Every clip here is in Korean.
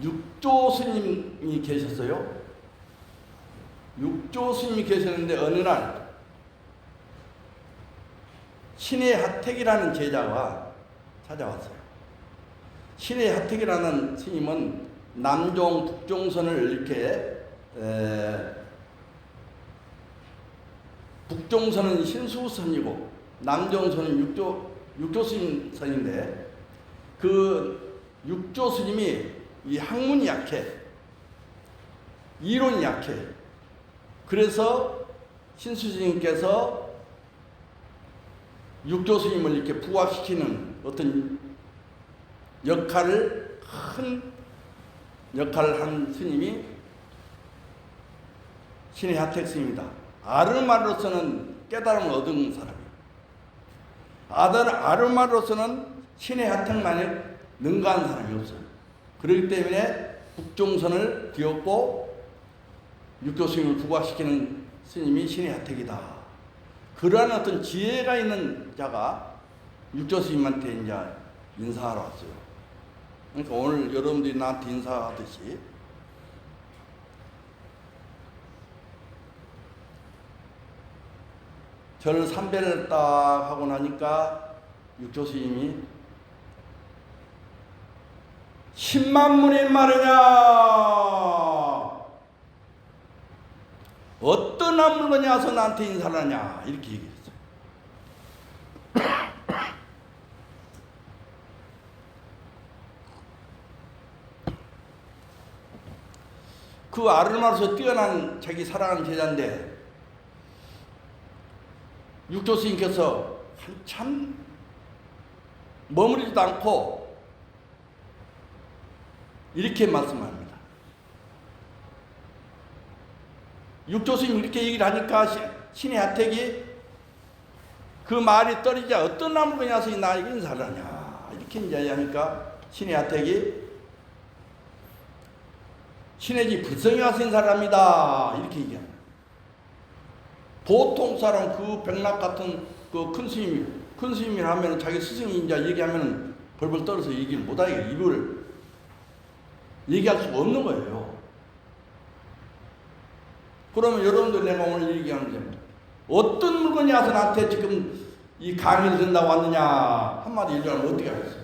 육조 스님이 계셨어요. 육조 스님이 계셨는데 어느 날 신의 하택이라는 제자가 찾아왔어요. 신의 하택이라는 스님은 남종, 북종선을 이렇게 북종선은 신수선이고 남종선은 육조 스님선인데 그 육조 스님이 이 학문이 약해, 이론이 약해. 그래서 신수 스님께서 육조 스님을 이렇게 부각시키는 어떤 큰 역할을 한 스님이 신의 하택 스님이다. 아르마로서는 깨달음을 얻은 사람이에요. 아르마로서는 신의 하택만에 능가한 사람이 없어요. 그렇기 때문에 북종선을 뒤엎고 육조 스님을 부각시키는 스님이 신의 하택이다. 그러한 어떤 지혜가 있는 자가 육조 스님한테 이제 인사하러 왔어요. 그러니까 오늘 여러분들이 나한테 인사하듯이 절 삼배를 딱 하고 나니까 육조 스님이 10만문인 말이냐, 어떤 물건이 와서 나한테 인사를 하냐, 이렇게 얘기했어요. 그 아르마로서 뛰어난 자기 사랑하는 제자인데 육조 스님께서 한참 머무르지도 않고 이렇게 말씀합니다. 육조 스님이 이렇게 얘기를 하니까 신의 하택이 그 말이 떨어지자 어떤 나무가 와서 나에게 인사를 하냐, 이렇게 이제 하니까 신의 하택이 신의 집 불성이 와서 인사를 합니다, 이렇게 얘기합니다. 보통 사람 그 백락 같은 그 큰 스님이 하면 자기 스승이 이제 얘기하면 벌벌 떨어서 얘기를 못하게 입을 얘기할 수가 없는 거예요. 그러면 여러분들 내가 오늘 얘기하는 게 어떤 물건이 와서 나한테 지금 이 강의를 듣는다고 왔느냐 한마디 얘기하면 어떻게 하겠어요?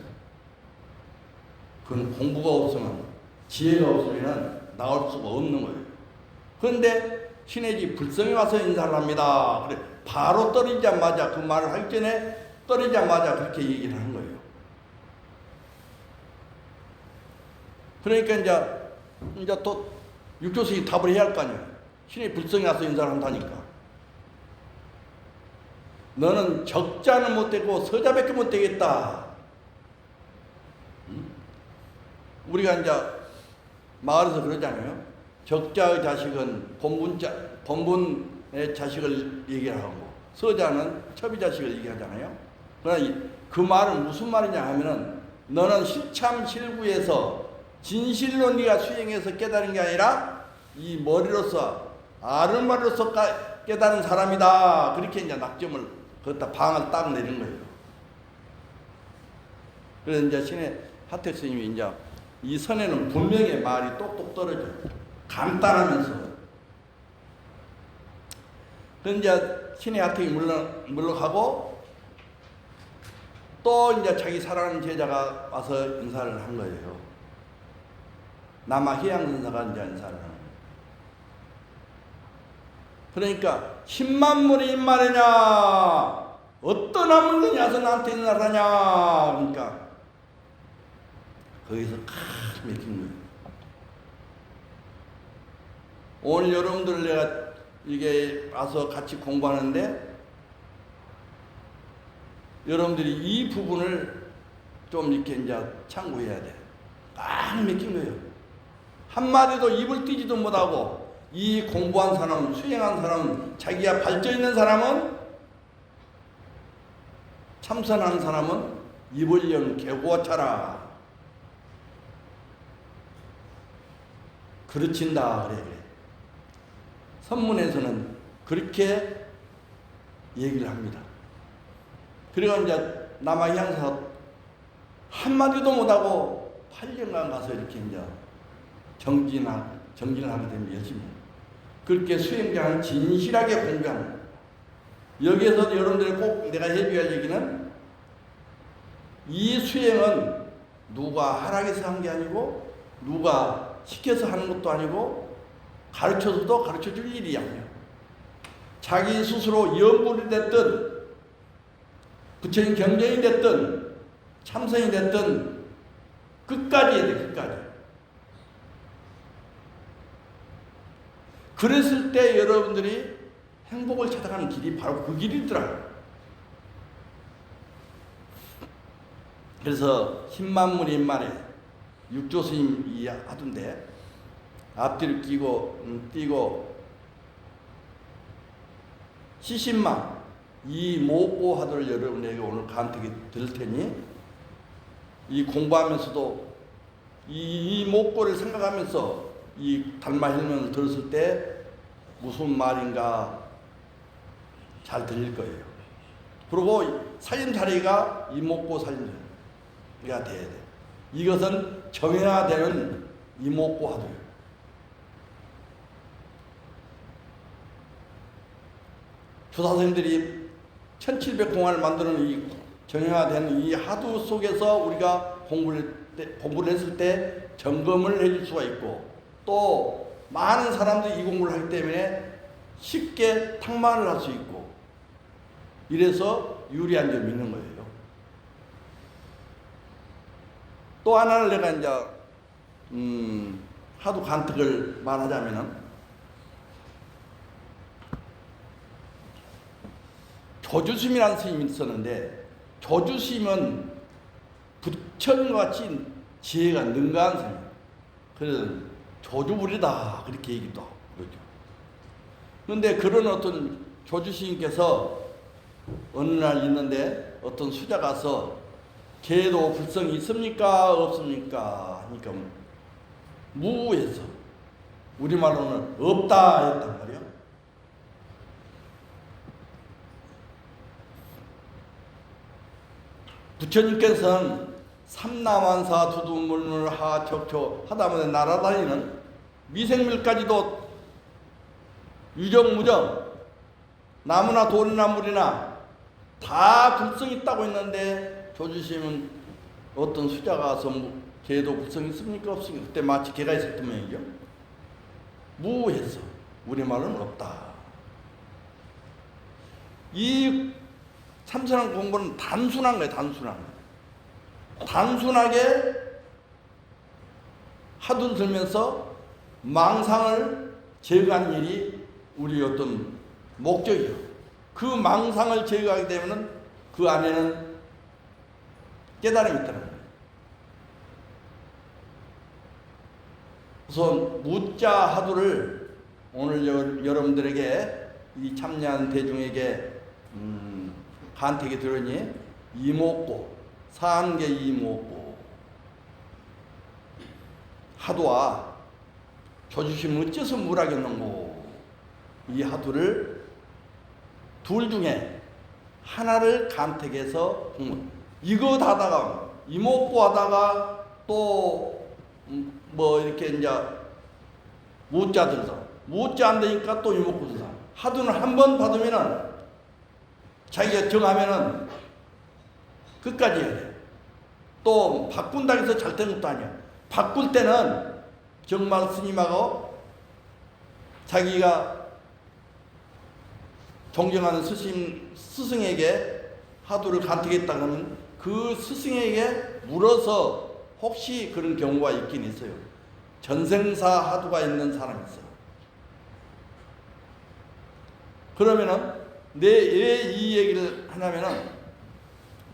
그건 공부가 없으면, 지혜가 없으면 나올 수가 없는 거예요. 그런데 신의 집 불성이 와서 인사를 합니다. 그래 바로 떨어지자마자, 그 말을 하기 전에 떨어지자마자 그렇게 얘기를 하는 거예요. 그러니까 이제 또 육조 스님이 답을 해야 할 거 아니에요. 신의 불성이 와서 인사를 한다니까. 너는 적자는 못되고 서자밖에 못되겠다. 우리가 이제 마을에서 그러잖아요. 적자의 자식은 본분의 자식을 얘기하고 서자는 첩의 자식을 얘기하잖아요. 그러나 그 말은 무슨 말이냐 하면은 너는 실참실구에서 진실로 네가 수행해서 깨달은 게 아니라 이 머리로서 아르마로서 깨달은 사람이다. 그렇게 이제 낙점을 거기다 방을 딱 내린 거예요. 그래서 이제 신의 하택 스님이 이제 이 선에는 분명히 말이 똑똑 떨어져요. 간단하면서. 그런데 이제 신의 하택이 물러가고 또 이제 자기 사랑하는 제자가 와서 인사를 한 거예요. 남아 희양선사가 이제 인사를 하는 거예요. 그러니까 10만문이 말이냐, 어떤 아물건이 와서 나한테 인사를 하냐. 그러니까 거기서 칵 맥힌 거예요. 오늘 여러분들 내가 이게 와서 같이 공부하는데 여러분들이 이 부분을 좀 이렇게 이제 참고해야 돼. 딱 맥힌 거예요. 한마디도 입을 띄지도 못하고 이 공부한 사람, 수행한 사람, 자기가 발전 있는 사람은, 참선한 사람은 입을 영 개고와 차라. 그르친다 그래. 선문에서는 그렇게 얘기를 합니다. 그리고 이제 남아향사 한마디도 못하고 8년간 가서 이렇게 이제 정진을 하게 되면 열심히 해요. 그렇게 수행장을 진실하게 공부하는 거예요. 여기에서 여러분들이 꼭 내가 해줘야 할 얘기는 이 수행은 누가 하락해서 한 게 아니고 누가 시켜서 하는 것도 아니고 가르쳐서도 가르쳐줄 일이 아니에요. 자기 스스로 연불이 됐든 부처님 경전이 됐든 참선이 됐든 끝까지 해야 돼. 끝까지. 그랬을 때 여러분들이 행복을 찾아가는 길이 바로 그 길이더라고요. 그래서 10만무리 만에 육조스님이 하던데 앞뒤를 띄고 시신망 이 목고 하도를 여러분에게 오늘 간택이 드릴 테니 이 공부하면서도 이 목고를 생각하면서 이 달마 힐문을 들었을 때 무슨 말인가 잘 들릴 거예요. 그리고 살림살이가 이 목고 살림살이가 돼야 돼. 이것은 정해야되는 이 목고 하도예요. 조사선생님들이 1700공안을 만드는 이 정형화된 이 하도 속에서 우리가 공부를 했을 때 점검을 해줄 수가 있고 또 많은 사람들이 이 공부를 하기 때문에 쉽게 탁만을 할 수 있고 이래서 유리한 점이 있는 거예요. 또 하나를 내가 이제 하도 간특을 말하자면은 조주심이라는 스님이 있었는데 조주심은 부처님과 같이 지혜가 능가한 스님. 그래서 조주불이다 그렇게 얘기도 하고 그러죠. 그런데 그런 어떤 조주스님께서 어느 날 있는데 어떤 수자 가서 개도 불성이 있습니까 없습니까 하니까 무해서 우리말로는 없다 했단 말이에요. 부처님께서는 삼나만사 두두물물 하척초 하다못해 날아다니는 미생물까지도 유정무정 나무나 돌이나 물이나 다 불성이 있다고 했는데 조주심은 어떤 수자가 와서 개도 불성이 있습니까 없습니까? 그때 마치 개가 있었던 모양이죠. 무해서 우리말은 없다. 이 참선한 공부는 단순한 거예요. 단순하게 하두를 들면서 망상을 제거하는 일이 우리 어떤 목적이에요. 그 망상을 제거하게 되면 그 안에는 깨달음이 있다는 거예요. 우선 무자 하두를 오늘 여러분들에게 이 참여한 대중에게 간택이 들으니 이목고 사한계 이목고 하두와 조주심 어째서 물하겠는고 이 하두를 둘 중에 하나를 간택해서 이거 하다가 이목고 하다가 또 뭐 이렇게 이제 무자 들어서 무자 안 되니까 또 이목고 들어서 하두는 한 번 받으면은 자기가 정하면은 끝까지 해야 돼. 또 바꾼다고 해서 잘 되는 것도 아니야. 바꿀 때는 정말 스님하고 자기가 존경하는 스승에게 하두를 간택했다 그러면 그 스승에게 물어서 혹시 그런 경우가 있긴 있어요. 전생사 하두가 있는 사람이 있어요. 그러면은 왜 이 얘기를 하냐면은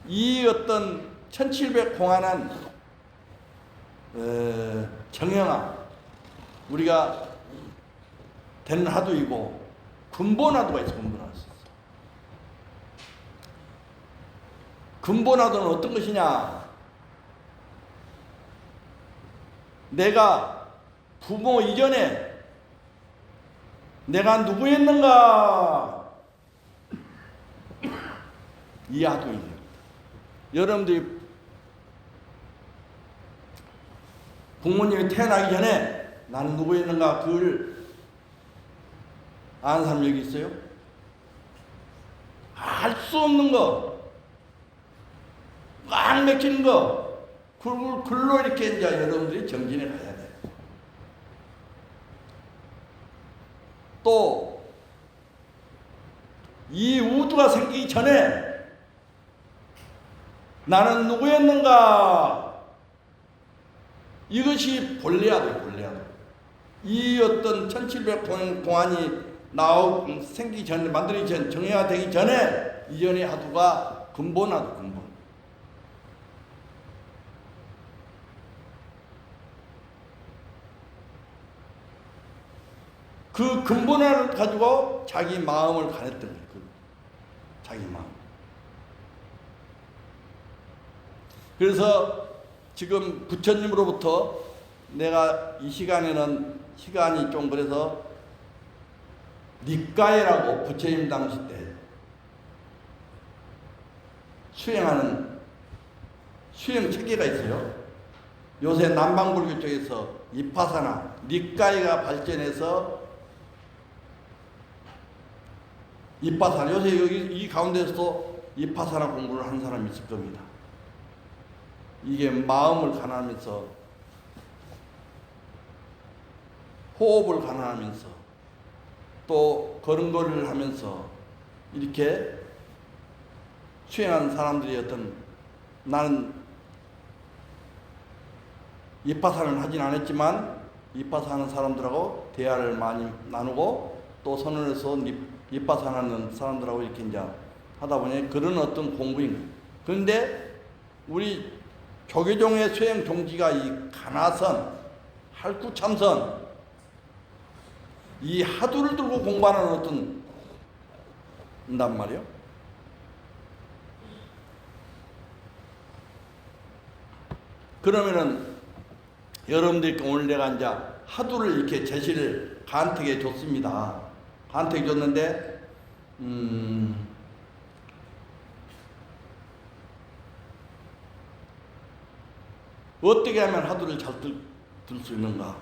이 어떤 1700 공안한 정형화 우리가 되는 하두이고 근본 하두가 있어. 근본 하두는 어떤 것이냐? 내가 부모 이전에 내가 누구였는가? 이 하두입니다. 여러분들이 부모님이 태어나기 전에 나는 누구였는가 그걸 아는 사람 여기 있어요? 알 수 없는 거, 꽉 맥히는 거, 그걸 글로 이렇게 이제 여러분들이 정진해 가야 돼요. 또 이 우주가 생기기 전에 나는 누구였는가? 이것이 본래야돼요, 본래야돼. 이 어떤 1700 공안이 생기기 전에, 만들기 전, 정해가 되기 전에 이전의 하두가 근본하두, 근본. 그 근본을 가지고 자기 마음을 가렸던 거예요. 자기 마음. 그래서 지금 부처님으로부터 내가 이 시간에는 시간이 좀 그래서 닉가이라고 부처님 당시 때 수행하는 수행 체계가 있어요. 요새 남방불교 쪽에서 이파사나 닉가이가 발전해서 이파사나, 요새 여기 이 가운데서도 이파사나 공부를 하는 사람이 있을 겁니다. 이게 마음을 가난하면서 호흡을 가난하면서 또 걸음걸이를 하면서 이렇게 수행하는 사람들이 어떤, 나는 이파사는 하진 않았지만 이파사하는 사람들하고 대화를 많이 나누고 또 선언해서 이파사하는 사람들하고 이렇게 이제 하다 보니 그런 어떤 공부인 거예요. 그런데 우리 조계종의 수행 종지가 이 가나선, 할구참선, 이 하두를 들고 공부하는 어떤 인단 말이에요. 그러면은 여러분들께 오늘 내가 이제 하두를 이렇게 제시를 간택해 줬습니다. 간택해 줬는데 어떻게 하면 하두를 잘 들 수 있는가?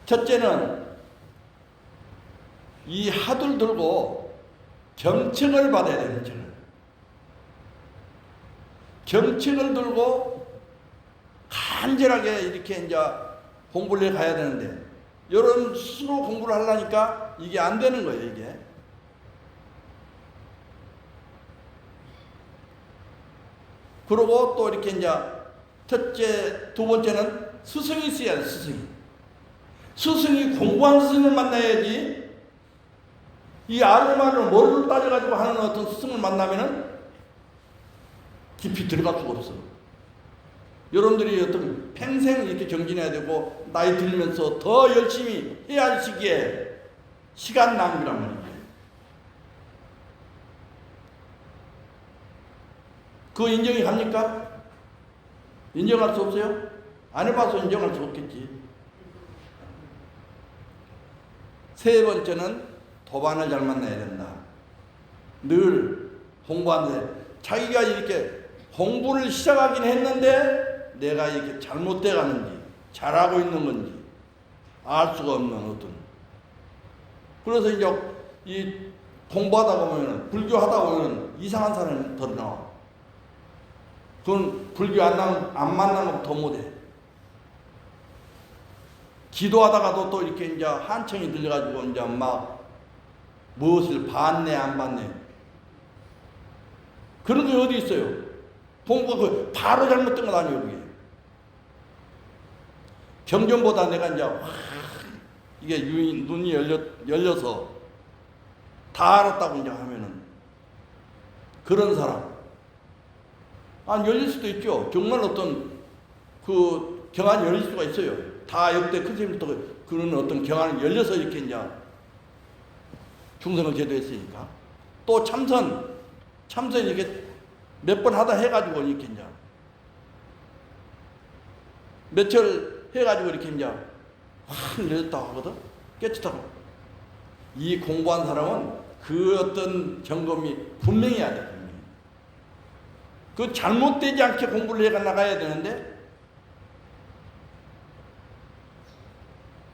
첫째는 이 하두를 들고 경책을 받아야 돼요. 경책을 들고 간절하게 이렇게 이제 공부를 해 가야 되는데, 이런 스스로 공부를 하려니까 이게 안 되는 거예요, 이게. 그리고 또 이렇게 이제 첫째, 두 번째는 스승이 있어야 돼, 스승이. 스승이 공부한 스승을 만나야지, 이 아르마를 머리를 따져가지고 하는 어떤 스승을 만나면은 깊이 들어갈 수가 없어. 여러분들이 어떤 평생 이렇게 정진해야 되고, 나이 들면서 더 열심히 해야 할 시기에 시간 낭비란 말이에요. 그거 인정이 갑니까? 인정할 수 없어요? 안 해봐서 인정할 수 없겠지. 세 번째는 도반을 잘 만나야 된다. 늘 공부하는데 자기가 이렇게 공부를 시작하긴 했는데 내가 이렇게 잘못돼 가는지 잘하고 있는 건지 알 수가 없는 어떤. 그래서 이제 이 공부하다 보면, 불교하다 보면 이상한 사람이 더 나와. 그건 불교 안 만나면 더 못해. 기도하다가도 또 이렇게 이제 한청이 들려가지고 이제 막 무엇을 봤네 안 봤네. 그런 게 어디 있어요? 공부가 그 바로 잘못된 건 아니에요, 그게. 경전보다 내가 이제 이게 눈이 열려서 다 알았다고 이제 하면은 그런 사람. 안 열릴 수도 있죠. 정말 어떤 그 경안이 열릴 수가 있어요. 다 역대 큰 스님부터 그런 어떤 경안이 열려서 이렇게 이제 중생을 제도했으니까. 또 참선 이렇게 몇 번 하다 해가지고 이렇게 이제 며칠 해가지고 이렇게 이제 확 열렸다고 하거든. 깨끗하고. 이 공부한 사람은 그 어떤 점검이 분명해야 돼. 분명히. 그 잘못되지 않게 공부를 해가 나가야 되는데,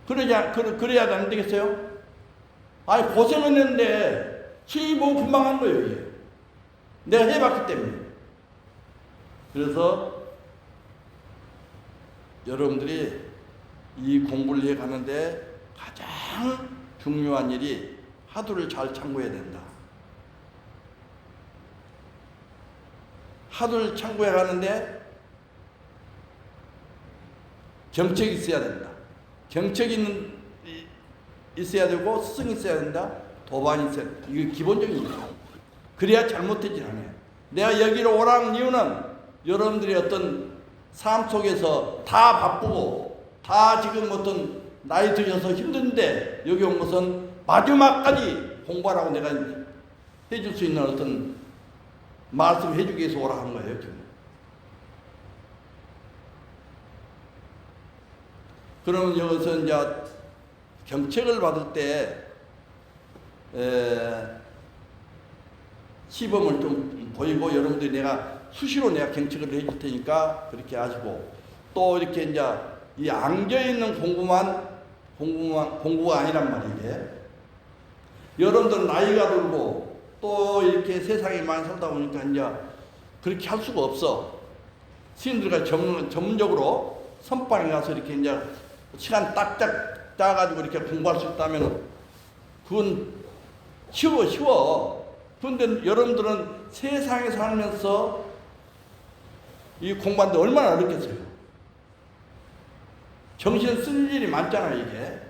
그래야 안 되겠어요? 아니, 고생을 했는데 수익이 뭐 금방 한 거예요, 이게. 내가 해봤기 때문에. 그래서 여러분들이 이 공부를 해 가는데 가장 중요한 일이 하두를 잘 참고해야 된다. 하두를 참고해 가는데 경책이 있어야 된다. 경책이 있어야 되고, 스승이 있어야 된다. 도반이 있어야 된다. 이게 기본적인 일이죠. 그래야 잘못되지 않아요. 내가 여기로 오라는 이유는 여러분들이 어떤 삶 속에서 다 바쁘고 다 지금 어떤 나이 드셔서 힘든데 여기 온 것은 마지막까지 공부하라고 내가 해줄 수 있는 어떤 말씀 해주기 위해서 오라 한 거예요, 지금. 그러면 여기서 이제 경책을 받을 때 시범을 좀 보이고, 여러분들이 내가 수시로 내가 경책을 해줄 테니까 그렇게 하시고, 또 이렇게 이제 이 안겨 있는 공부가 아니란 말이에요. 여러분들 나이가 들고 또 이렇게 세상에 많이 살다 보니까 이제 그렇게 할 수가 없어. 스님들과 전문적으로 선방에 가서 이렇게 이제 시간 딱딱 짜가지고 이렇게 공부할 수 있다면 그건 쉬워. 그런데 여러분들은 세상에 살면서 이 공부하는데 얼마나 어렵겠어요. 정신 쓸 일이 많잖아요, 이게.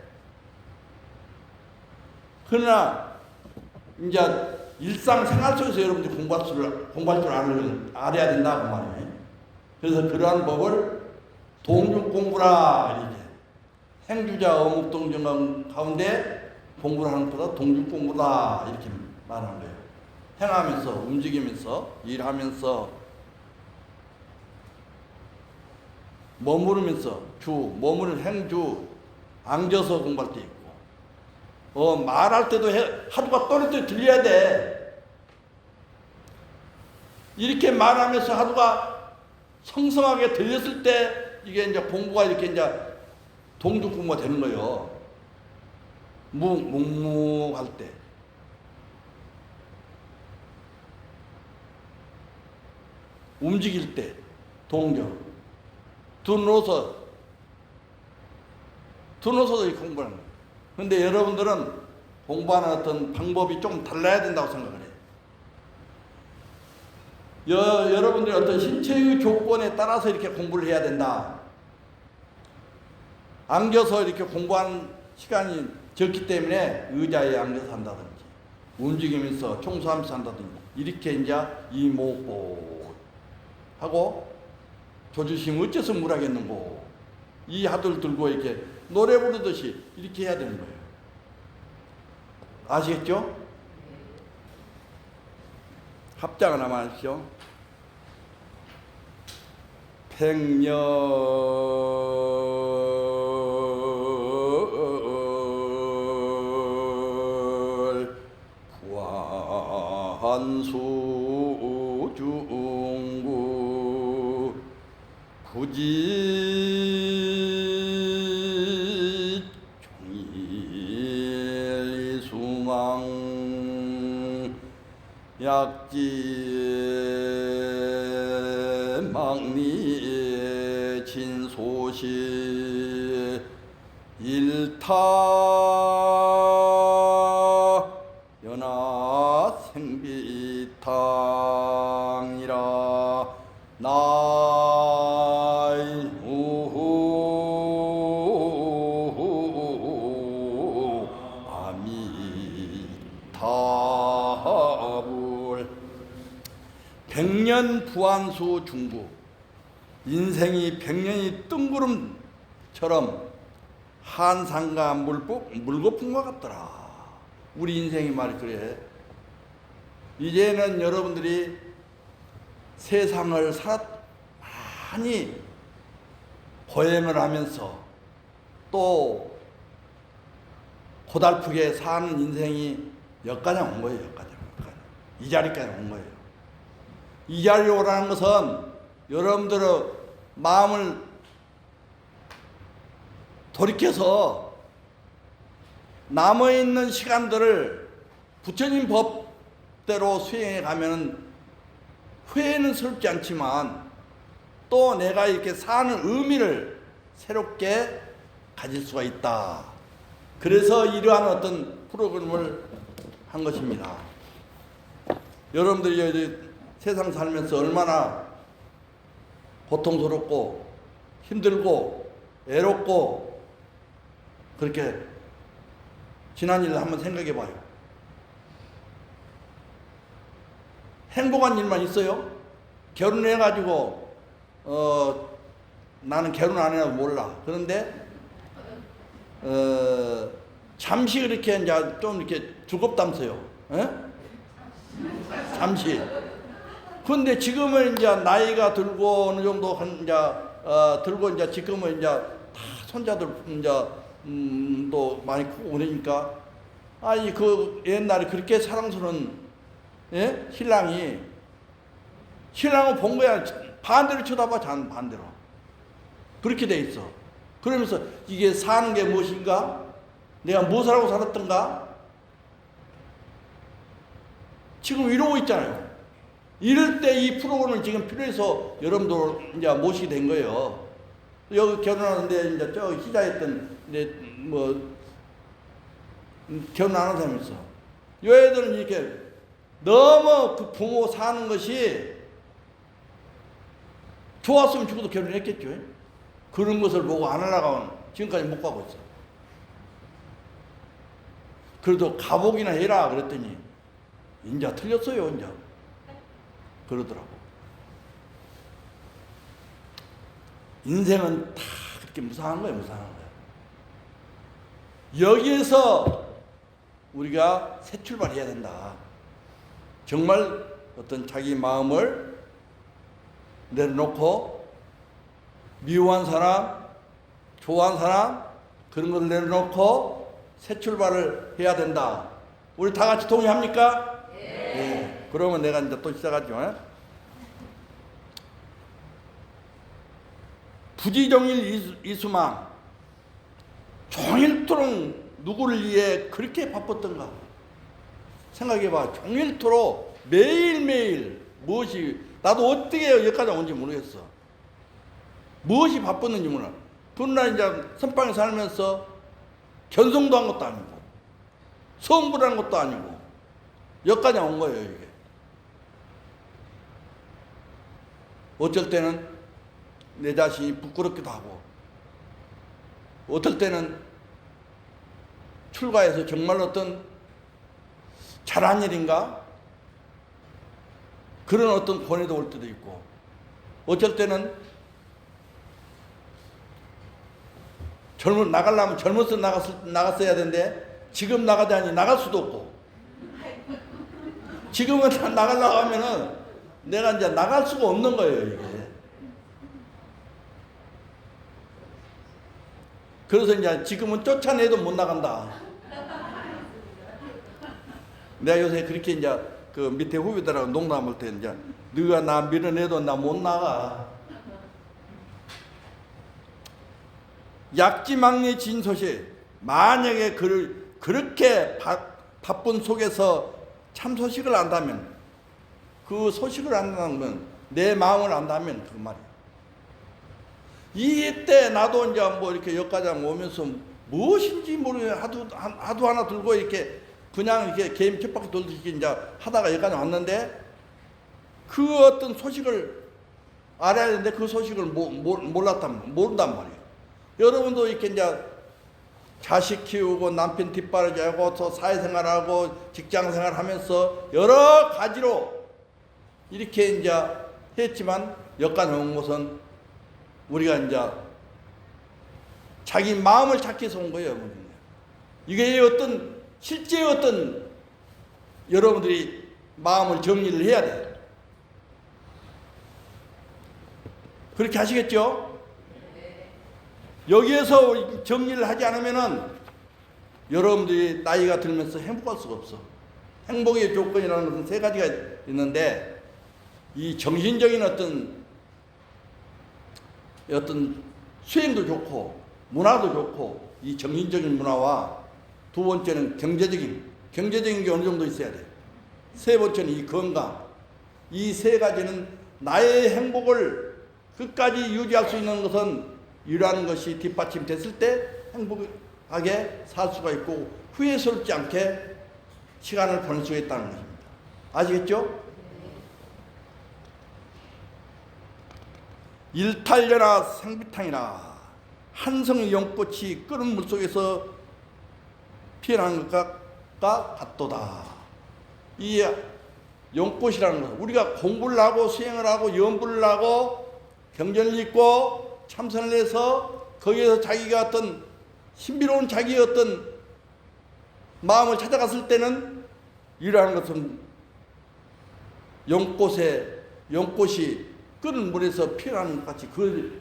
그러나 이제 일상생활 속에서 여러분들이 공부할 줄 알아야 된다고 말이에요. 그래서 그러한 법을 동중공부라, 이렇게 행주자 어묵동정 가운데 공부를 하는 것보다 동중공부다, 이렇게 말하는 거예요. 행하면서, 움직이면서, 일하면서, 머무르면서, 머무르는 행주, 앉아서 공부할 때 있고, 말할 때도 하두가 또렷하게 들려야 돼. 이렇게 말하면서 하두가 성성하게 들렸을 때 이게 이제 공부가 이렇게 이제 동중공부가 되는 거예요. 묵묵할 때. 움직일 때, 동정. 두 놓아서도 이 공부하는 거예요. 근데 여러분들은 공부하는 어떤 방법이 좀 달라야 된다고 생각을 해요. 여러분들의 어떤 신체의 조건에 따라서 이렇게 공부를 해야 된다. 앉아서 이렇게 공부하는 시간이 적기 때문에 의자에 앉아서 한다든지, 움직이면서 청소하면서 한다든지, 이렇게 이제 이목고 하고, 조주심 어째서 물하겠는고, 이 하들 들고 이렇게 노래 부르듯이 이렇게 해야 되는 거예요. 아시겠죠? 합장 하나만 하십시오. 백년 부안수 중구 부지 종일 수망 약지 망리 진소시 일타 연하 생비탕이라 나이 우후 아미타불. 백년 부안수 중구. 인생이 백년이 뜬구름처럼 한산과 물거품과 같더라. 우리 인생이 말이 그래. 이제는 여러분들이 세상을 많이 보행을 하면서 또 고달프게 사는 인생이 여기까지 온 거예요. 여기까지. 이 자리까지 온 거예요. 이 자리에 오라는 것은 여러분들의 마음을 돌이켜서 남아있는 시간들을 부처님 법대로 수행해 가면 후회는 스럽지 않지만 또 내가 이렇게 사는 의미를 새롭게 가질 수가 있다. 그래서 이러한 어떤 프로그램을 한 것입니다. 여러분들이 세상 살면서 얼마나 고통스럽고 힘들고 애롭고 그렇게 지난 일을 한번 생각해 봐요. 행복한 일만 있어요? 결혼해가지고 나는 결혼 안 해도 몰라. 그런데 잠시 그렇게 이제 좀 이렇게 즐겁다면서요. 에? 잠시. 근데 지금은 이제 나이가 들고 어느 정도 이제 들고 이제 지금은 이제 다 손자들 이제 또 많이 크고 그러니까 아니 그 옛날에 그렇게 사랑스러운 예? 신랑을 본 거야. 반대로 쳐다봐. 반대로 그렇게 돼 있어. 그러면서 이게 사는 게 무엇인가? 내가 무엇을 하고 살았던가? 지금 이러고 있잖아요. 이럴 때 이 프로그램은 지금 필요해서 여러분들 이제 모시게 된 거예요. 여기 결혼하는데 이제 저 희자했던 이제 뭐 결혼 안 하는 사람이 있어. 요 애들은 이렇게 너무 그 부모 사는 것이 좋았으면 죽어도 결혼했겠죠. 그런 것을 보고 안 하려고 지금까지 못 가고 있어. 그래도 가복이나 해라 그랬더니 인자 틀렸어요. 인자 그러더라고. 인생은 다 그렇게 무상한 거예요. 무상한 거예요. 여기에서 우리가 새 출발해야 된다. 정말 어떤 자기 마음을 내려놓고 미워한 사람, 좋아한 사람 그런 걸 내려놓고 새 출발을 해야 된다. 우리 다 같이 동의합니까? 네. 그러면 내가 이제 또 시작하죠. 부지정일 이수망 종일토록 누구를 위해 그렇게 바빴던가 생각해봐. 종일토록 매일매일 무엇이 나도 어떻게 여기까지 온지 모르겠어. 무엇이 바빴는지 몰라. 그날 이제 선방에 살면서 견성도 한 것도 아니고 성불 한 것도 아니고 여기까지 온 거예요. 이게 어쩔 때는 내 자신이 부끄럽기도 하고 어떨 때는 출가해서 정말 어떤 잘한 일인가 그런 어떤 고뇌도 올 때도 있고 어쩔 때는 나가려면 젊어서 나갔어야 되는데 지금 나가자니 나갈 수도 없고 지금은 나가려고 하면은 내가 이제 나갈 수가 없는 거예요. 이게 그래서 이제 지금은 쫓아내도 못 나간다. 내가 요새 그렇게 이제 그 밑에 후배들하고 농담할 때 이제 너가 나 밀어내도 나 못 나가. 약지망리 진소식 만약에 그렇게 바쁜 속에서 참 소식을 안다면 그 소식을 안다면 내 마음을 안다면 그 말이야. 이때 나도 이제 뭐 이렇게 여기까지 오면서 무엇인지 모르게 하도 하나 들고 이렇게 그냥 이렇게 개인 쳇바퀴 돌듯이 이제 하다가 여기까지 왔는데 그 어떤 소식을 알아야 되는데 그 소식을 모른단 말이에요. 여러분도 이렇게 이제 자식 키우고 남편 뒷바라지하고 또 사회생활하고 직장생활 하면서 여러 가지로 이렇게 이제 했지만 여기까지 온 것은 우리가 이제 자기 마음을 찾기 위해서 온 거예요. 이게 어떤 실제 어떤 여러분들이 마음을 정리를 해야 돼요. 그렇게 하시겠죠? 여기에서 정리를 하지 않으면은 여러분들이 나이가 들면서 행복할 수가 없어. 행복의 조건이라는 것은 세 가지가 있는데 이 정신적인 어떤 수행도 좋고 문화도 좋고 이 정신적인 문화와 두 번째는 경제적인 게 어느 정도 있어야 돼. 세 번째는 이 건강. 이 세 가지는 나의 행복을 끝까지 유지할 수 있는 것은 이러한 것이 뒷받침됐을 때 행복하게 살 수가 있고 후회스럽지 않게 시간을 보낼 수 있다는 것입니다. 아시겠죠? 일탈려나 생비탕이나 한성의 연꽃이 끓은 물속에서 피어나는 것과 같도다. 이 연꽃이라는 것은 우리가 공부를 하고 수행을 하고 연부를 하고 경전을 읽고 참선을 해서 거기에서 자기가 어떤 신비로운 자기의 어떤 마음을 찾아갔을 때는 이러한 것은 연꽃이 끓는 물에서 피어나는 것 같이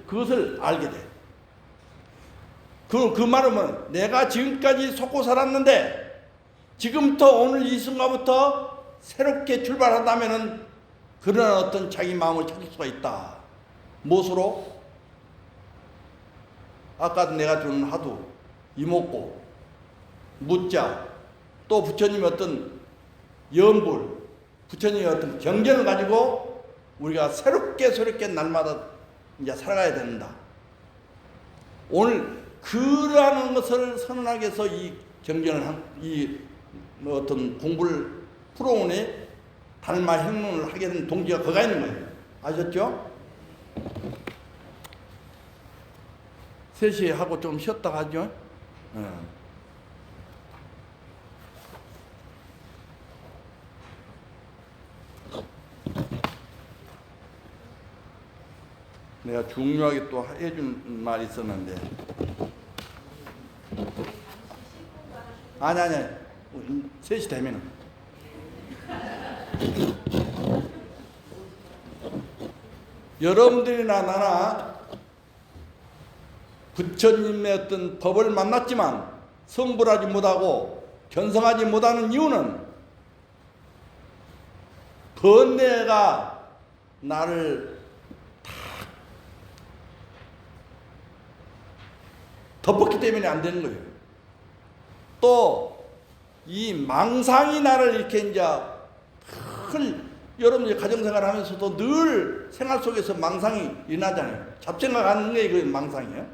그것을 알게 돼. 그 말은 내가 지금까지 속고 살았는데 지금부터 오늘 이 순간부터 새롭게 출발한다면은 그런 어떤 자기 마음을 찾을 수가 있다. 무엇으로? 아까 내가 준 하두, 이목고, 무자, 또 부처님의 어떤 연불, 부처님의 어떤 경전을 가지고 우리가 새롭게 날마다 이제 살아가야 된다. 오늘 그러한 것을 선언하기 위해서 이 경전을 이 어떤 공부를 풀어오니 달마 행론을 하게 된 동기가 거기가 있는 거예요. 아셨죠? 3시에 하고 좀 쉬었다 가죠. 내가 중요하게 또 해준 말이 있었는데 아니 3시 되면은 여러분들이나 나나 부처님의 어떤 법을 만났지만 성불하지 못하고 견성하지 못하는 이유는 번뇌가 나를 덮었기 때문에 안 되는 거예요. 또 이 망상이 나를 이렇게 이제 여러분들 가정생활 하면서도 늘 생활 속에서 망상이 일어나잖아요. 잡생각하는 게 그 망상이에요.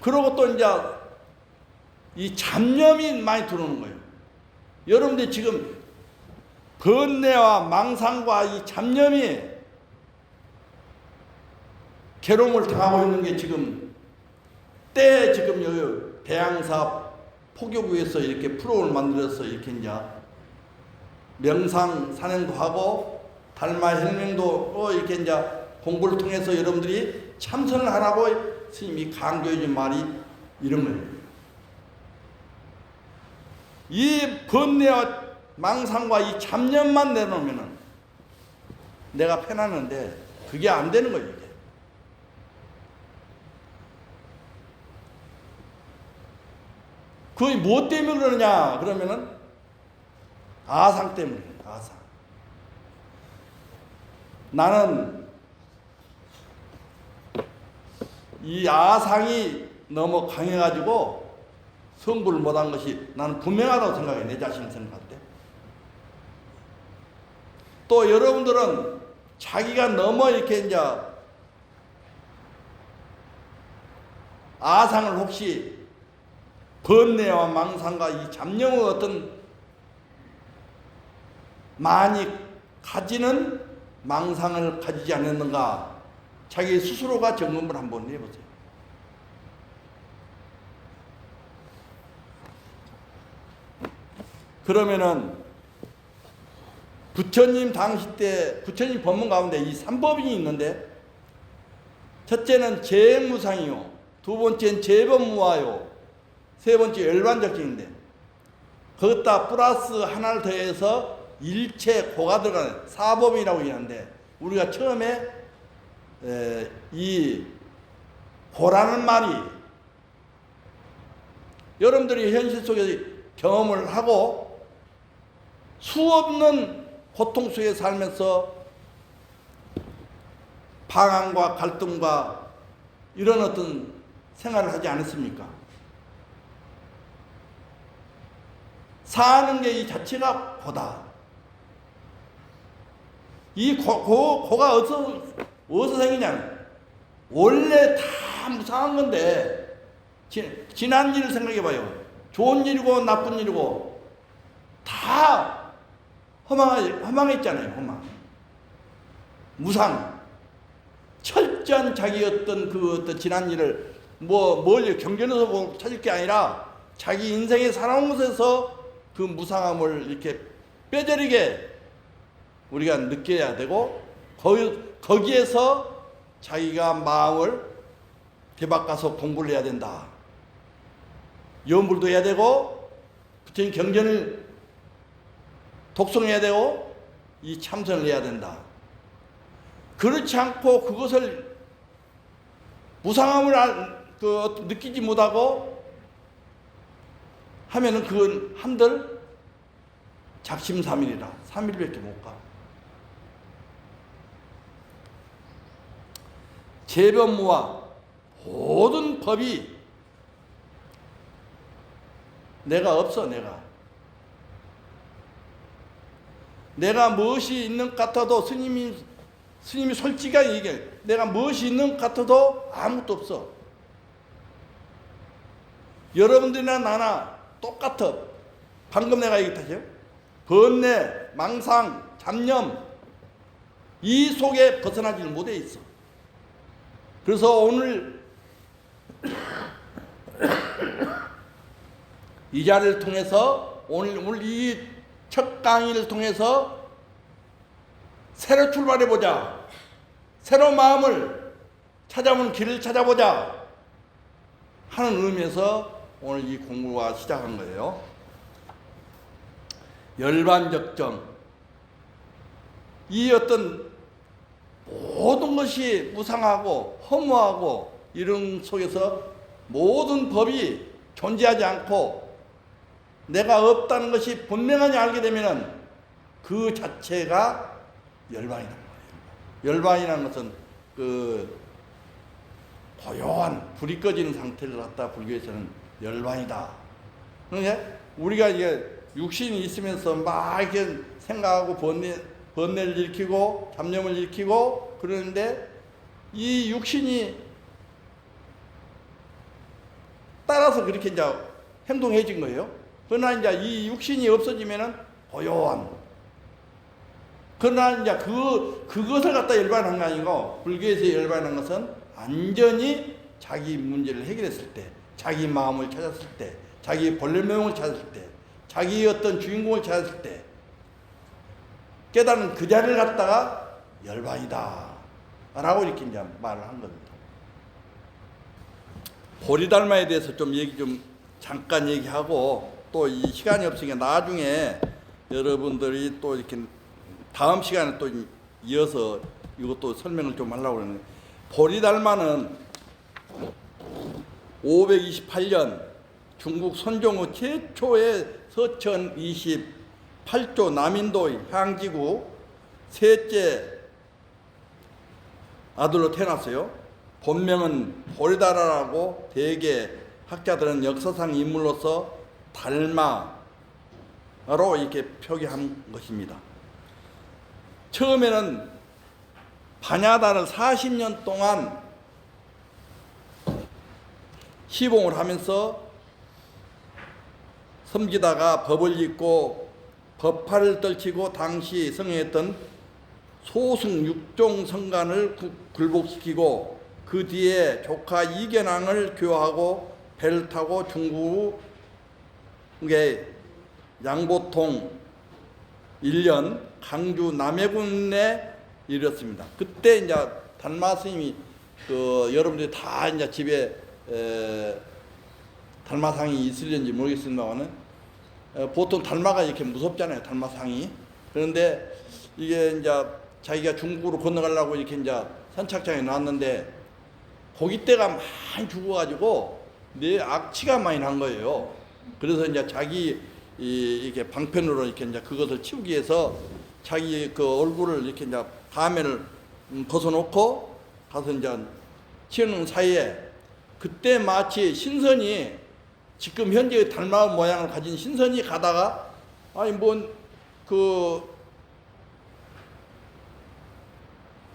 그러고 또 이제 이 잡념이 많이 들어오는 거예요. 여러분들이 지금 번뇌와 망상과 이 잡념이 괴로움을 당하고 있는 게 지금 지금 여기 배양사 포교구에서 이렇게 프로를 만들어서 이렇게 이제 명상 산행도 하고 달마 혁명도 이렇게 이제 공부를 통해서 여러분들이 참선을 하라고 스님이 강조해 준 말이 이런 거예요. 이 번뇌와 망상과 이 잡념만 내놓으면은 내가 편하는데 그게 안 되는 거예요. 이게. 그게 무엇 때문에 그러느냐 그러면은 아상 때문에. 아상. 나는 이 아상이 너무 강해가지고 성불을 못한 것이 나는 분명하다고 생각해. 내 자신을 생각할 때. 또 여러분들은 자기가 너무 이렇게 이제 아상을 혹시 번뇌와 망상과 이 잡념의 어떤 많이 가지는 망상을 가지지 않았는가 자기 스스로가 점검을 한번 해보세요. 그러면은 부처님 당시 때 부처님 법문 가운데 이 3법인이 있는데 첫째는 재무상이요, 두 번째는 재법무화요, 세 번째 열반적증인데 거기다 플러스 하나를 더해서 일체 고가 들어가는 사법이라고 얘기하는데 우리가 처음에 이 고라는 말이 여러분들이 현실 속에서 경험을 하고 수없는 고통 속에 살면서 방황과 갈등과 이런 어떤 생활을 하지 않았습니까? 사는 게 이 자체가 고다. 이 고가 어디서 생기냐? 원래 다 무상한 건데, 지난 일을 생각해봐요. 좋은 일이고 나쁜 일이고 다 허망했잖아요. 허망. 무상. 철저한 자기 어떤 그 어떤 지난 일을 뭘 경전에서 찾을 게 아니라 자기 인생에 살아온 것에서 그 무상함을 이렇게 뼈저리게 우리가 느껴야 되고, 거기에서 자기가 마음을 대박가서 공부를 해야 된다. 연불도 해야 되고, 부처님 경전을 독송해야 되고, 이 참선을 해야 된다. 그렇지 않고 그것을 무상함을 느끼지 못하고 하면은 그건 한들 작심삼일이라 3일밖에 못 가. 재변무와 모든 법이 내가 없어. 내가 무엇이 있는 것 같아도 스님이 솔직하게 얘기해. 내가 무엇이 있는 것 같아도 아무것도 없어. 여러분들이나 나나 똑같아. 방금 내가 얘기했죠. 번뇌, 망상, 잡념 이 속에 벗어나지를 못해 있어. 그래서 오늘 이 자리를 통해서 오늘 이 첫 강의를 통해서 새로 출발해보자. 새로운 마음을 찾아오는 길을 찾아보자 하는 의미에서 오늘 이 공부가 시작한 거예요. 열반적정. 이 어떤 모든 것이 무상하고 허무하고 이런 속에서 모든 법이 존재하지 않고 내가 없다는 것이 분명하게 알게 되면은 그 자체가 열반이란 말이에요. 열반이라는 것은 그 고요한 불이 꺼지는 상태를 갖다 불교에서는 열반이다. 그러니까 우리가 이게 육신이 있으면서 막 이렇게 생각하고 번뇌를 일으키고 잡념을 일으키고 그러는데 이 육신이 따라서 그렇게 이제 행동해진 거예요. 그러나 이제 이 육신이 없어지면은 고요한. 그러나 이제 그것을 갖다 열반한 거 아니고 불교에서 열반한 것은 완전히 자기 문제를 해결했을 때, 자기 마음을 찾았을 때, 자기 본래명을 찾았을 때, 자기 어떤 주인공을 찾았을 때 깨달은 그 자리를 갖다가 열반이다 라고 이렇게 이제 말을 한 겁니다. 보리달마에 대해서 좀 잠깐 얘기하고 또 이 시간이 없으니까 나중에 여러분들이 또 이렇게 다음 시간에 또 이어서 이것도 설명을 좀 하려고 그러는데, 보리달마는 528년 중국 선종후 최초의 서천 28조 남인도 향지구 셋째 아들로 태어났어요. 본명은 보리달마라고 대개 학자들은 역사상 인물로서 달마로 이렇게 표기한 것입니다. 처음에는 반야단을 40년 동안 시봉을 하면서 섬기다가 법을 잊고 법화를 떨치고 당시 성행했던 소승 육종 성간을 굴복시키고 그 뒤에 조카 이견왕을 교화하고 배를 타고 중국의 양보통 1년 강주 남해군에 이르렀습니다. 그때 이제 달마 스님이 여러분들이 다 이제 집에 달마상이 있을는지 모르겠습니다만은 보통 달마가 이렇게 무섭잖아요. 달마상이. 그런데 이게 이제 자기가 중국으로 건너가려고 이렇게 이제 선착장에 나왔는데 고깃대가 많이 죽어가지고 악취가 많이 난 거예요. 그래서 이제 자기 이렇게 방편으로 이렇게 이제 그것을 치우기 위해서 자기 그 얼굴을 이렇게 이제 가면을 벗어놓고 가서 이제 치는 사이에 그때 마치 신선이 지금 현재 달마 모양을 가진 신선이 가다가 아니 그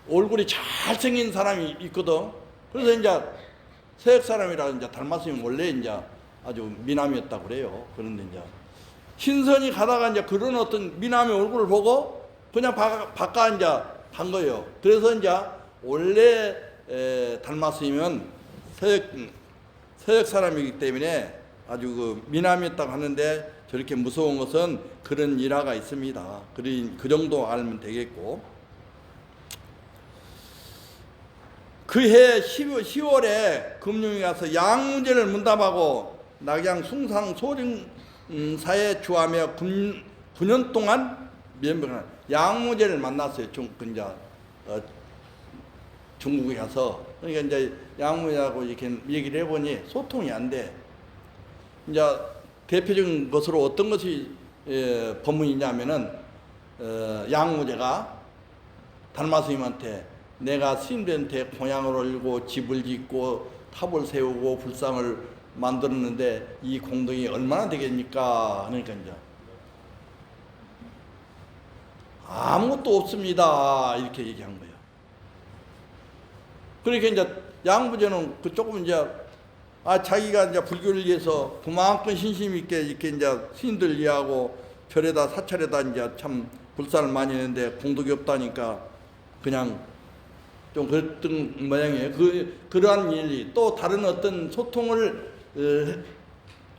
얼굴이 잘생긴 사람이 있거든. 그래서 이제 서역 사람이라 이제 달마스님 원래 이제 아주 미남이었다고 그래요. 그런데 이제 신선이 가다가 이제 그런 어떤 미남의 얼굴을 보고 그냥 바꿔 이제 간 거예요. 그래서 이제 원래 달마스님은 서역 사람이기 때문에 아주 그 미남이었다고 하는데 저렇게 무서운 것은 그런 일화가 있습니다. 그 정도 알면 되겠고. 그해 10월에 금융에 가서 양문제를 문답하고 낙양 숭상 소림사에 주하며 9년 동안 면벽한 양무제를 만났어요. 중국에 가서. 그러니까 이제 양무제하고 이렇게 얘기를 해보니 소통이 안 돼. 이제 대표적인 것으로 어떤 것이 법문이냐면은 양무제가 달마스님한테 내가 스님들한테 공양을 올리고 집을 짓고 탑을 세우고 불상을 만들었는데 이 공덕이 얼마나 되겠습니까? 그러니까 이제 아무것도 없습니다. 이렇게 얘기한 거예요. 그러니까 이제 양부제는 그 조금 이제 자기가 이제 불교를 위해서 그만큼 신심 있게 이렇게 이제 스님들 이해하고 절에다 사찰에다 이제 참 불사를 많이 했는데 공덕이 없다니까 그냥 좀 그랬던 모양이에요. 그러한 일이 또 다른 어떤 소통을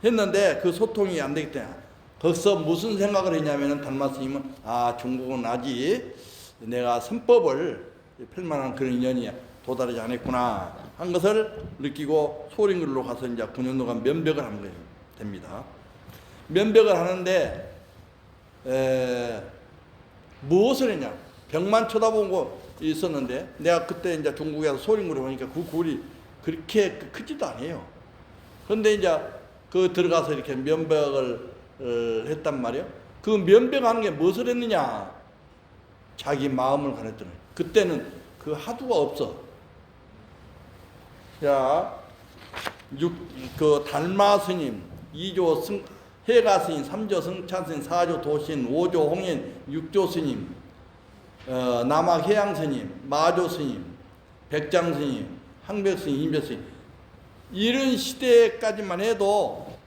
했는데 그 소통이 안 되기 때문에 거기서 무슨 생각을 했냐면은 달마스님은 중국은 아직 내가 선법을 펼만한 그런 인연이 도달하지 않았구나 한 것을 느끼고 소림굴로 가서 이제 9년 동안 면벽을 한 거예요. 됩니다. 면벽을 하는데 무엇을 했냐? 벽만 쳐다보고 있었는데 내가 그때 이제 중국에서 소림굴에 오니까 그 굴이 그렇게 크지도 않아요. 그런데 이제 그 들어가서 이렇게 면벽을 했단 말이에요. 그 면벽하는 게 무엇을 했느냐? 자기 마음을 가렸더니 그때는 그 하두가 없어. 자, 그 달마 스님, 2조 해가 스님, 3조 승찬 스님, 4조 도신, 5조 홍인, 6조 스님, 남학 해양 스님, 마조 스님, 백장 스님, 항백 스님, 인백 스님 이런 시대까지만 해도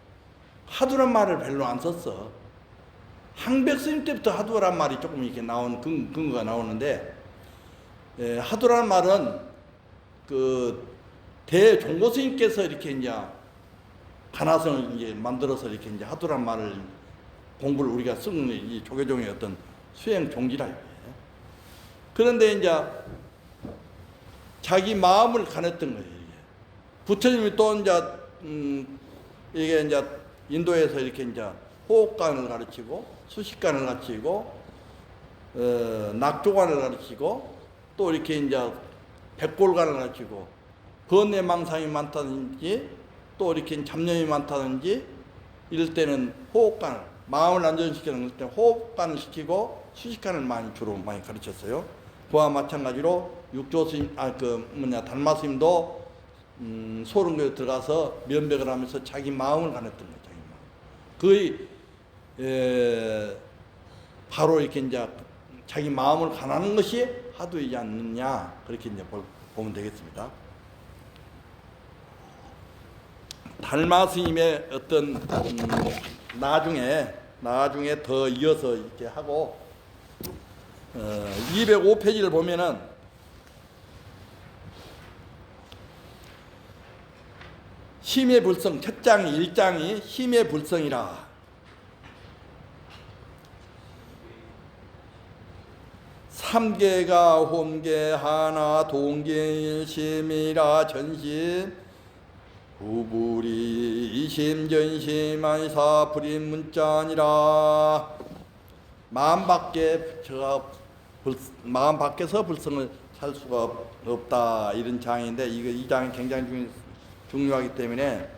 하두란 말을 별로 안 썼어. 항백 스님 때부터 하두란 말이 조금 이렇게 나온 근거가 나오는데 하두란 말은 그 대종고 스님께서 이렇게 이제 가나성을 이제 만들어서 이렇게 이제 하두란 말을 공부를 우리가 쓰는 이 조계종의 어떤 수행 종지라. 그런데 이제 자기 마음을 가렸던 거예요. 이게. 부처님이 또 이제 이게 이제 인도에서 이렇게 이제 호흡관을 가르치고 수식관을 가르치고 낙조관을 가르치고 또 이렇게 이제 백골관을 가르치고 번뇌망상이 많다든지 또 이렇게 잡념이 많다든지 이럴 때는 호흡관을 마음을 안전시키는 때 호흡관을 시키고 수식관을 주로 많이 가르쳤어요. 그와 마찬가지로 육조 스님, 달마 스님도 소름교에 들어가서 면벽을 하면서 자기 마음을 가렸던 거예요. 자기 마음. 거의 바로 이렇게 이제 자기 마음을 가라는 것이 하두이지 않느냐 그렇게 이제 보면 되겠습니다. 달마 스님의 어떤 나중에 더 이어서 이렇게 하고 205페이지를 보면은 힘의 불성 첫 장이 1장이 힘의 불성이라 삼계가 홈계 하나 동계일심이라 전심 구불이 이심전심만사 불인 문자니라 마음 밖에서 불성을 살 수가 없다 이런 장인데 이 장이 굉장히 중요하기 때문에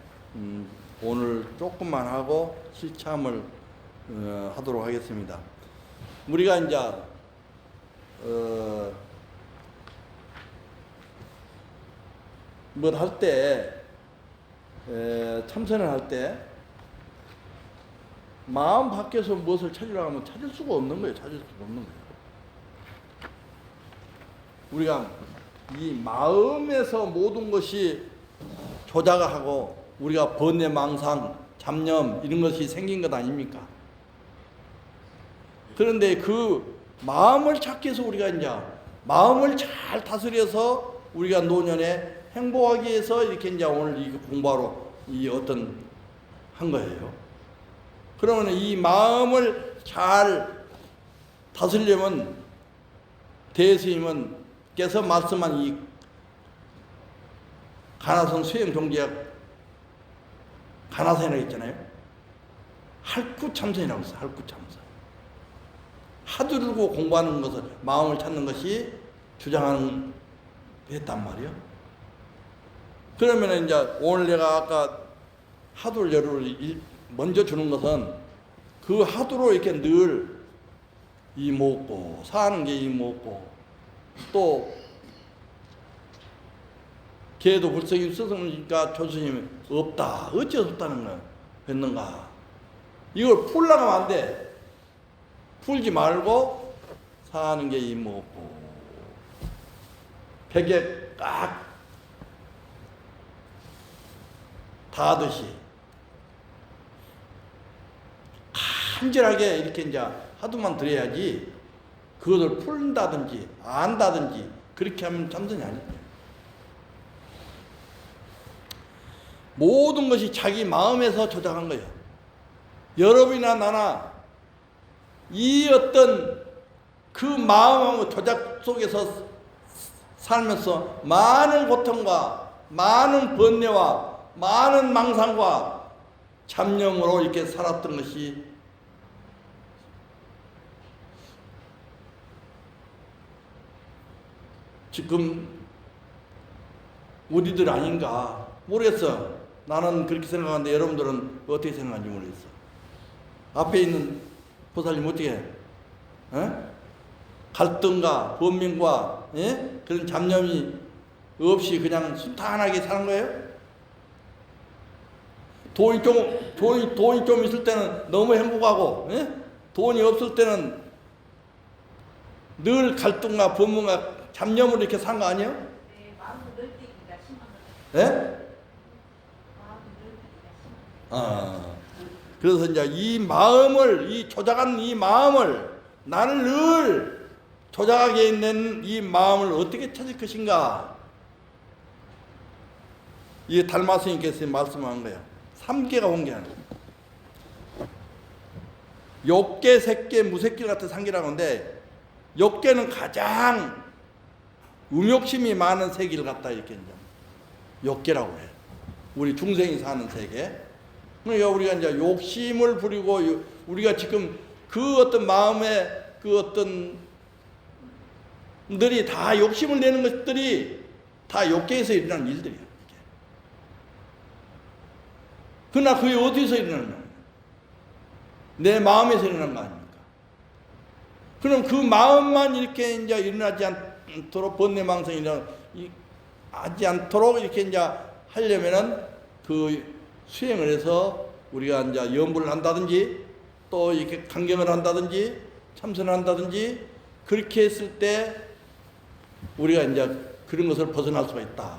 오늘 조금만 하고 실참을 하도록 하겠습니다. 우리가 이제 뭘 할 때, 참선을 할 때, 마음 밖에서 무엇을 찾으려고 하면 찾을 수가 없는 거예요. 찾을 수가 없는 거예요. 우리가 이 마음에서 모든 것이 조작하고 우리가 번뇌, 망상, 잡념 이런 것이 생긴 것 아닙니까? 그런데 그 마음을 찾기 위해서 우리가 이제 마음을 잘 다스려서 우리가 노년에 행복하기 위해서 이렇게 이제 오늘 이 공부하러 이 어떤 한 거예요. 그러면 이 마음을 잘 다스리려면 대스님께서 말씀한 이 가나선 수행 종지학 가나선이라고 있잖아요. 할구참선이라고 있어요. 할구참선. 하두르고 공부하는 것을 마음을 찾는 것이 주장하는 했단 말이에요. 그러면 이제 오늘 내가 아까 하두를 열을 먼저 주는 것은 그 하두로 이렇게 늘 이목고 사는 게 이목고 또 개도 불성이 있었으니까 조수님이 없다. 어째서 없다는 거야? 했는가? 이걸 풀려고 하면 안 돼. 풀지 말고 사는 게 이목고 베개 딱 닿듯이 간절하게 이렇게 이제 하도만 들어야지 그것을 푼다든지 안다든지 그렇게 하면 참선이 아니에요. 모든 것이 자기 마음에서 조작한 거예요. 여러분이나 나나 이 어떤 그 마음하고 조작 속에서 살면서 많은 고통과 많은 번뇌와 많은 망상과 잡념으로 이렇게 살았던 것이 지금 우리들 아닌가 모르겠어. 나는 그렇게 생각하는데 여러분들은 어떻게 생각하는지 모르겠어. 앞에 있는 보살님 어떻게 해? 갈등과 번민과 그런 잡념이 없이 그냥 순탄하게 사는 거예요? 돈이 좀 있을 때는 너무 행복하고 돈이 없을 때는 늘 갈등과 번민과 잡념으로 이렇게 산 거 아니에요? 네, 마음도 널뛰기가 심한 예? 그래서 이제 이 마음을, 이 조작한 이 마음을, 나를 늘 조작하게 있는 이 마음을 어떻게 찾을 것인가? 이게 달마스님께서 말씀한 거예요. 3개가 공개하는 거예요. 욕계, 색계, 무색계 같은 3개라고 하는데, 욕계는 가장 음욕심이 많은 세계를 갖다 이렇게 이제 욕계라고 해요. 우리 중생이 사는 세계. 그러니까 우리가 이제 욕심을 부리고 우리가 지금 그 어떤 마음에 그 어떤 들이 다 욕심을 내는 것들이 다 욕계에서 일어나는 일들이에요. 그러나 그게 어디서 일어나느냐? 내 마음에서 일어나는 거 아닙니까? 그럼 그 마음만 이렇게 이제 일어나지 않도록 번뇌망상이 하지 않도록 이렇게 이제 하려면은 그 수행을 해서 우리가 이제 염불을 한다든지 또 이렇게 강경을 한다든지 참선을 한다든지 그렇게 했을 때 우리가 이제 그런 것을 벗어날 수가 있다.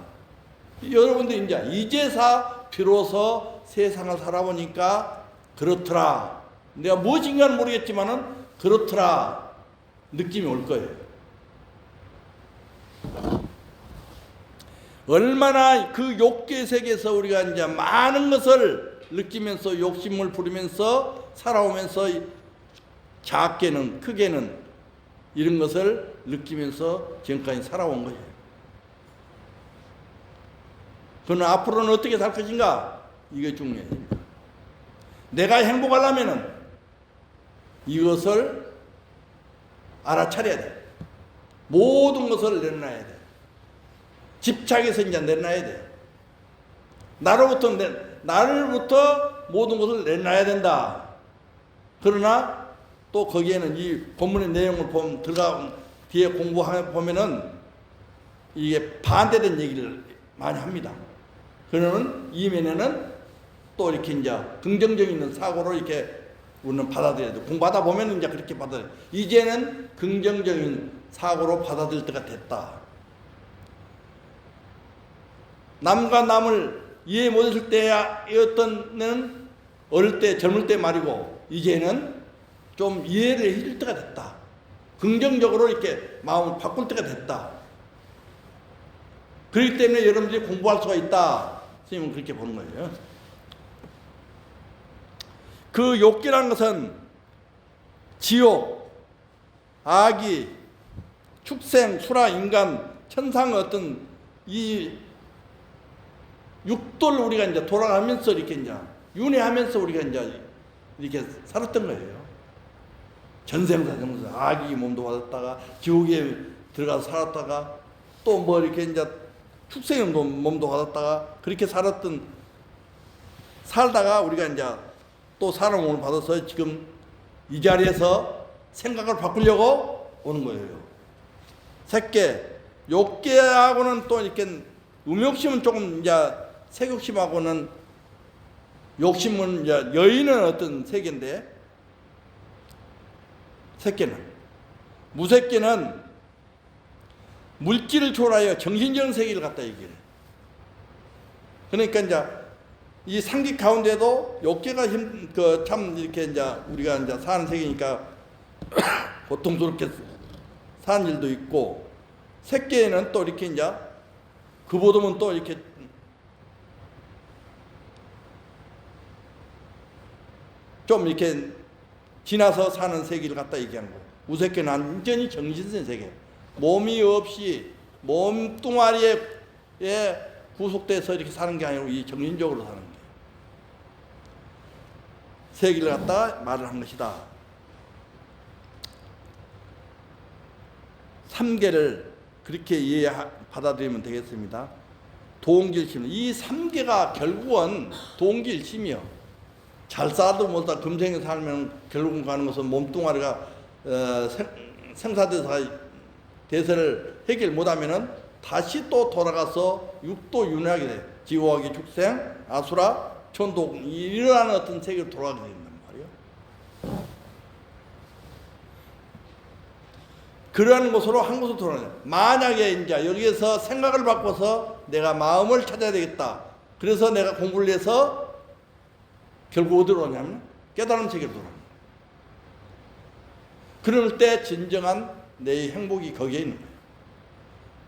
여러분들 이제사 비로소 세상을 살아보니까 그렇더라. 내가 무엇인가는 모르겠지만은 그렇더라. 느낌이 올 거예요. 얼마나 그 욕계 세계에서 우리가 이제 많은 것을 느끼면서 욕심을 부리면서 살아오면서 작게는 크게는 이런 것을 느끼면서 지금까지 살아온 거예요. 그러나 앞으로는 어떻게 살 것인가? 이게 중요해요. 내가 행복하려면은 이것을 알아차려야 돼. 모든 것을 내놔야 돼. 집착해서 이제 내놔야 돼. 나를부터 모든 것을 내놔야 된다. 그러나 또 거기에는 이 본문의 내용을 보면 뒤에 공부하면 보면은 이게 반대된 얘기를 많이 합니다. 그러면 이면에는 또 이렇게 이제 긍정적인 사고로 이렇게 우리는 받아들여야 돼. 공부하다 보면 이제 그렇게 받아들여. 이제는 긍정적인 사고로 받아들일 때가 됐다. 남과 남을 이해 못했을 때였던 어릴 때 젊을 때 말이고 이제는 좀 이해를 해줄 때가 됐다. 긍정적으로 이렇게 마음을 바꿀 때가 됐다. 그렇기 때문에 여러분들이 공부할 수가 있다. 선생님은 그렇게 보는 거예요. 그 욕기라는 것은 지옥, 아기, 축생, 수라, 인간, 천상의 어떤 이 육도를 우리가 이제 돌아가면서 이렇게 이제 윤회하면서 우리가 이제 이렇게 살았던 거예요. 전생사정에서 아기 몸도 받았다가 지옥에 들어가서 살았다가 또 뭐 이렇게 이제 축생의 몸도 받았다가 그렇게 살다가 우리가 이제 또 사람 몸을 받아서 지금 이 자리에서 생각을 바꾸려고 오는 거예요. 색계, 욕계하고는 또 이렇게 음욕심은 조금 이제 색욕심하고는 욕심은 이제 여인은 어떤 세계인데 색계는 무색계는 물질을 초월하여 정신적인 세계를 갖다 얘기해. 그러니까 이제 이 상기 가운데도 욕계가 참 이렇게 이제 우리가 이제 사는 세계니까 고통스럽게 사는 일도 있고 색계에는 또 이렇게 이제 그보다는 또 이렇게 좀 이렇게 지나서 사는 세계를 갖다 얘기하는 거예요. 우색계는 완전히 정신적인 세계. 몸이 없이 몸뚱아리에 구속돼서 이렇게 사는 게 아니고 이 정신적으로 사는 거예요. 세계를 갖다가 말을 한 것이다. 3계를 그렇게 받아들이면 되겠습니다. 동기일심. 이 3계가 결국은 동기일심이요. 잘 살아도 못다 금생에 살면 결국은 가는 것은 몸뚱아리가 생사대사 대세를 해결 못하면은 다시 또 돌아가서 육도 윤회하게 돼. 지옥하기 축생, 아수라, 천독 이러한 어떤 세계로 돌아가게 된단 말이에요. 그러한 곳으로 한 곳으로 돌아가요. 만약에 이제 여기에서 생각을 바꿔서 내가 마음을 찾아야 되겠다. 그래서 내가 공부를 해서 결국 어디로 오냐면 깨달음 세계로 돌아갑니다. 그럴 때 진정한 내 행복이 거기에 있는 거예요.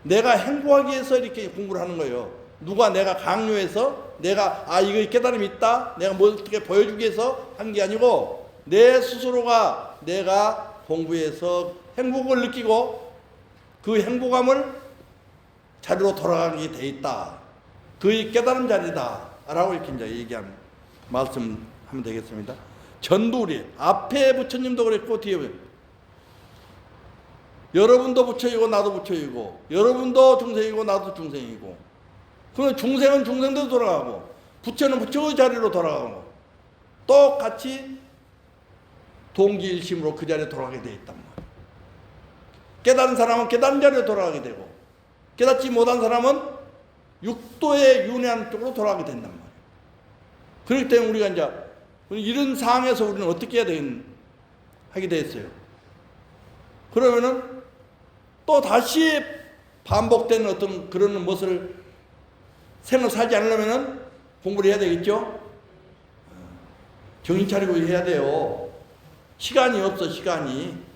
내가 행복하기 위해서 이렇게 공부를 하는 거예요. 누가 내가 강요해서 내가 이거 깨달음이 있다 내가 뭐 어떻게 보여주기 위해서 한 게 아니고 내 스스로가 내가 공부해서 행복을 느끼고 그 행복감을 자리로 돌아가게 돼 있다. 그의 깨달음 자리다 라고 이렇게 이제 얘기하는 말씀하면 되겠습니다. 전두리 앞에 부처님도 그랬고 뒤에 여러분도 부처이고 나도 부처이고 여러분도 중생이고 나도 중생이고 그러면 중생은 중생대로 돌아가고 부처는 부처의 자리로 돌아가고 똑같이 동기일심으로 그 자리에 돌아가게 되어 있단 말이에요. 깨달은 사람은 깨달은 자리로 돌아가게 되고 깨닫지 못한 사람은 육도에 윤회하는 쪽으로 돌아가게 된단 말이에요. 그렇기 때문에 우리가 이제 이런 상황에서 우리는 어떻게 하게 되었어요. 그러면은 또 다시 반복되는 어떤 그런 것을 생을 살지 않으려면은 공부를 해야 되겠죠? 정신 차리고 해야 돼요. 시간이 없어, 시간이.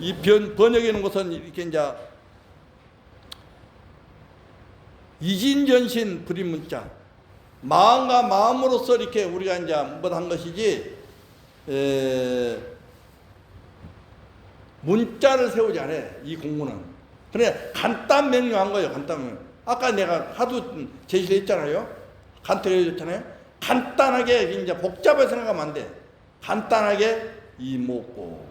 이 번역해 놓은 것은 이렇게 이제 이진전신 불인문자 마음과 마음으로서 이렇게 우리가 이제 한 것이지 문자를 세우지 않아요. 이 공부는 그냥 간단 명료한 거예요. 간단 명료. 아까 내가 하도 제시를 했잖아요. 간단하게 했잖아요. 간단하게 이제 복잡하게 생각하면 안 돼. 간단하게 이목고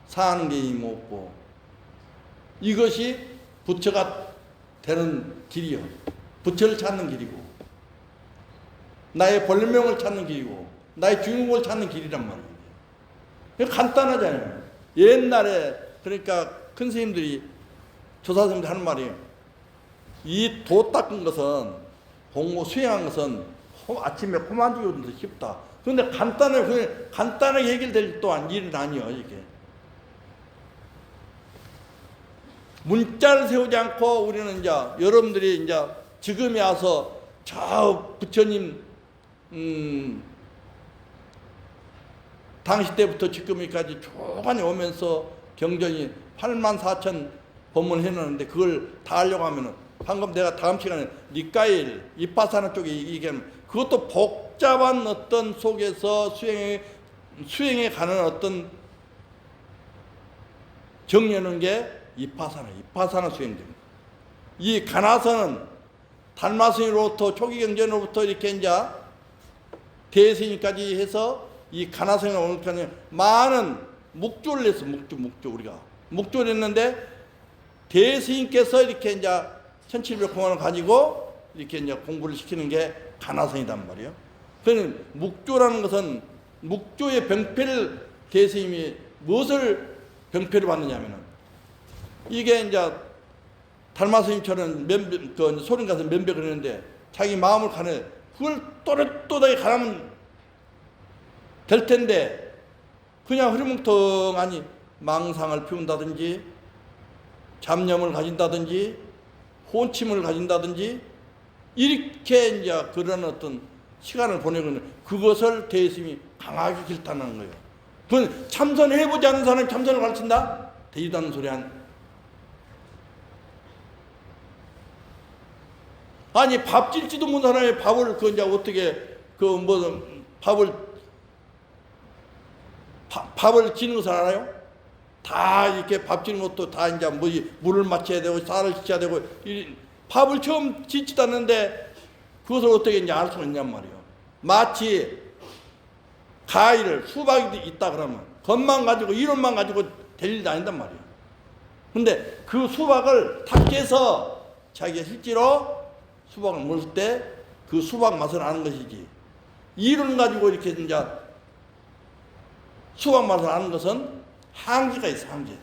사는 게 이목고 이것이 부처가 되는 길이요. 부처를 찾는 길이고 나의 본명을 찾는 길이고 나의 주인공을 찾는 길이란 말이에요. 이거 간단하잖아요. 옛날에 그러니까 큰 스님들이 조사 스님들 하는 말이에요. 이 도 닦은 것은 공부 수행한 것은 아침에 코만지기보다 쉽다. 그런데 간단하게 해결될 또한 일은 아니에요. 이게 문자를 세우지 않고 우리는 이제 여러분들이 이제 지금에 와서 저 부처님 당시 때부터 지금까지 조간에 오면서 경전이 84,000 법문을 해놨는데 그걸 다 하려고 하면은 방금 내가 다음 시간에 니까일 이파사나 쪽에 얘기하면 그것도 복잡한 어떤 속에서 수행에 가는 어떤 정리하는 게 이파사나 수행됩니다. 이 가나서는 달마스니로부터 초기 경전으로부터 이렇게 이제 대스님까지 해서 이 가나성에 오니까 많은 묵조를 했어. 묵조 우리가 묵조를 했는데 대스님께서 이렇게 이제 1700공원을 가지고 이렇게 이제 공부를 시키는 게 가나성이단 말이에요. 그러니 묵조라는 것은 묵조의 병폐를 대스님이 무엇을 병폐를 받느냐면은 이게 이제 달마스님처럼 소린 가서 면벽을 했는데 자기 마음을 가네 그걸 또렷또렷하게 가라면 될 텐데 그냥 흐리멍텅하니 망상을 피운다든지 잡념을 가진다든지 혼침을 가진다든지 이렇게 이제 그런 어떤 시간을 보내고 있는 그것을 대스님이 강하게 길탄하는 거예요. 그건 참선해보지 않은 사람이 참선을 가르친다? 되지도 않는 소리 아니 밥 질지도 못하는 사람이 밥을 그 이제 어떻게 밥을 지는 것을 알아요? 다 이렇게 밥 지는 것도 다 이제 물을 맞춰야 되고 쌀을 씻어야 되고 밥을 처음 짓지도 않는데 그것을 어떻게 이제 알 수가 있냔 말이에요. 마치 과일을 수박이 있다 그러면 겉만 가지고 이론만 가지고 될 일도 아닌단 말이에요. 근데 그 수박을 다 깨서 자기가 실제로 수박을 먹을 때 그 수박 맛을 아는 것이지 이론 가지고 이렇게 이제 수박 맛을 아는 것은 한계가 있어. 한계.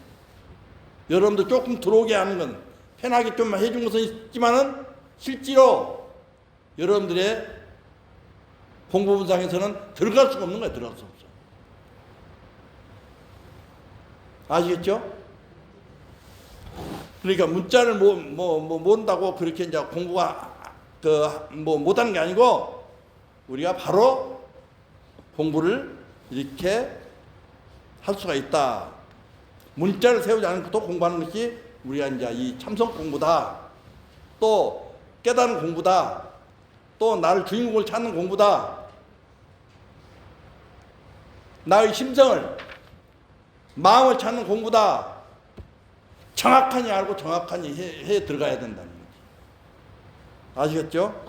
여러분들 조금 들어오게 하는 건 편하게 좀 해준 것은 있지만은 실제로 여러분들의 공부 분상에서는 들어갈 수가 없는 거예요. 들어갈 수 없어. 아시겠죠? 그러니까 문자를 모른다고 그렇게 이제 공부가 못하는 게 아니고 우리가 바로 공부를 이렇게 할 수가 있다. 문자를 세우지 않고 또 공부하는 것이 우리가 이제 이 참선 공부다. 또 깨달은 공부다. 또 나를 주인공을 찾는 공부다. 나의 심성을 마음을 찾는 공부다. 정확하니 알고 정확하니 해 들어가야 된다는 거지. 아시겠죠?